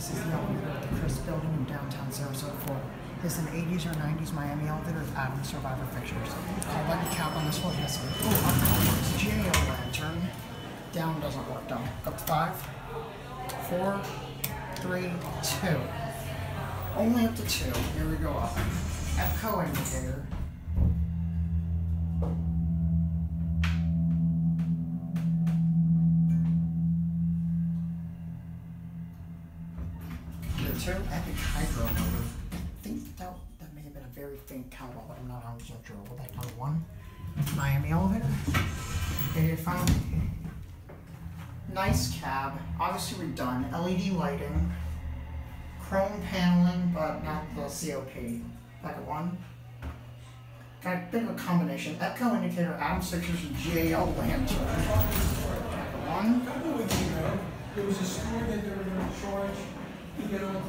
This is the elevator at the Chris Building in downtown Sarasota, Florida. This is an 80s or 90s Miami elevator with Adam Survivor fixtures. Called like a cap on this one. Yes, sir. Oh, up works. GAO lantern. Down doesn't work. Down. Up 5, 4, 3, 2. Only up to 2. Here we go up. EPCO indicator. Here 2. Epic hydro motor. I think that may have been a very faint cowbell, but I'm not 100% sure. What that number 1? Miami elevator. Here you found. Nice cab. Obviously redone. LED lighting. Chrome paneling, but not the COP. Packet 1. Got a bit of a combination. EPCO indicator, Adams fixtures, and GAO lantern. Packet 1. There was a store that they were going to charge to get on the